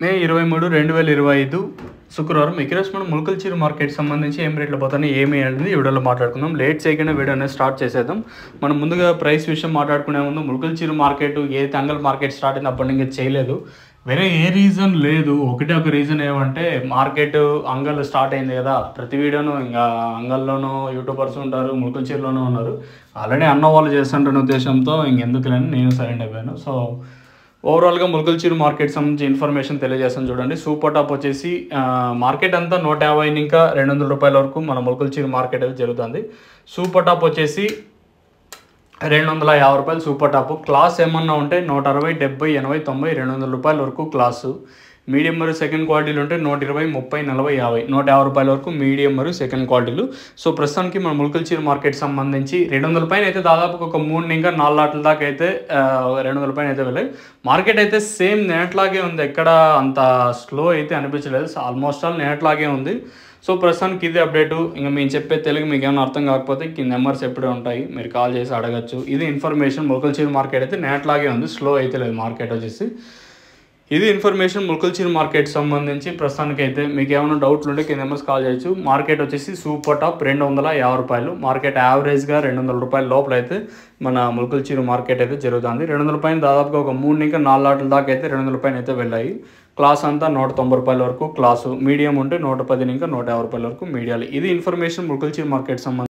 మే 23, 2025 శుక్రవారం ఈరోజు మనం ములకల్చీరు మార్కెట్ సంబంధించి ఏం రేట్లు పోతున్నాయి ఏమి అనేది ఈ వీడియోలో మాట్లాడుకుందాం. లేట్ చేయకుండా వీడియో అనేది స్టార్ట్ చేసేద్దాం. మనం ముందుగా ప్రైస్ విషయం మాట్లాడుకునే ముందు ములకల్చీరు మార్కెట్ ఏ తంగల్ మార్కెట్ స్టార్ట్ అయింది అప్పటి నుంచి చేయలేదు. వేరే ఏ రీజన్ లేదు. ఒకటే ఒక రీజన్ ఏమంటే మార్కెట్ అంగల్ స్టార్ట్ అయింది కదా. ప్రతి వీడియోను ఇంకా అంగల్లోనూ యూట్యూబర్స్ ఉంటారు, ములకల్చీరులోనూ ఉన్నారు. ఆల్రెడీ అన్న వాళ్ళు చేస్తుంటారనే ఉద్దేశంతో ఇంకెందుకులేని నేను సరెండర్ అయిపోయాను. సో ఓవరాల్గా ములకల్చీరు మార్కెట్ సంబంధించి ఇన్ఫర్మేషన్ తెలియజేస్తాను చూడండి. సూపర్ టాప్ వచ్చేసి మార్కెట్ అంతా 150 ఇంకా 200 రూపాయల వరకు మన ములకల్చీరు మార్కెట్ అయితే జరుగుతుంది. సూపర్ టాప్ వచ్చేసి 250 రూపాయలు సూపర్ టాప్. క్లాస్ ఏమన్నా ఉంటే 160, 70, 80, 90, 200 రూపాయల వరకు క్లాసు. మీడియం మరియు సెకండ్ క్వాలిటీలు ఉంటే 120, 30, 40, 50, 150 రూపాయల వరకు మీడియం మరియు సెకండ్ క్వాలిటీలు. సో ప్రస్తుతానికి మన ములకల్చీరు మార్కెట్ సంబంధించి 200 పైన అయితే దాదాపు ఒక 3 ఇంకా 4 లాట్ల దాకా అయితే 200 పైన అయితే వెళ్ళాయి. మార్కెట్ అయితే సేమ్ నేట్లాగే ఉంది, ఎక్కడ అంత స్లో అయితే అనిపించలేదు. ఆల్మోస్ట్ ఆల్ నేట్లాగే ఉంది. సో ప్రస్తుతానికి ఇది అప్డేటు. ఇంకా మేము చెప్పే తెలుగు మీకు ఏమైనా అర్థం కాకపోతే కింద నెంబర్స్ ఎప్పుడే ఉంటాయి, మీరు కాల్ చేసి అడగచ్చు. ఇది ఇన్ఫర్మేషన్. ములకల్చీరు మార్కెట్ అయితే నేట్లాగే ఉంది, స్లో అయితే లేదు మార్కెట్ వచ్చేసి. ఇది ఇన్ఫర్మేషన్ ములకల్చీరు మార్కెట్ సంబంధించి. ప్రస్తుతానికి అయితే మీకు ఏమైనా డౌట్లు ఉంటే కింద నెంబర్స్ కాల్ చేయొచ్చు. మార్కెట్ వచ్చేసి సూపర్ టాప్ 250 రూపాయలు. మార్కెట్ యావరేజ్గా 200 రూపాయల లోపల అయితే మన ములకల్చీరు మార్కెట్ అయితే జరుగుతుంది. 200 పైన దాదాపుగా ఒక 3 ఇంకా 4 లాట్ల దాకా అయితే 200 పైన అయితే వెళ్ళాయి. క్లాస్ అంతా 190 రూపాయల వరకు క్లాసు. మీడియం ఉంటే 110 ఇంకా 150 రూపాయల వరకు మీడియాలు. ఇది ఇన్ఫర్మేషన్ ములకల్చీరు మార్కెట్ సంబంధించి.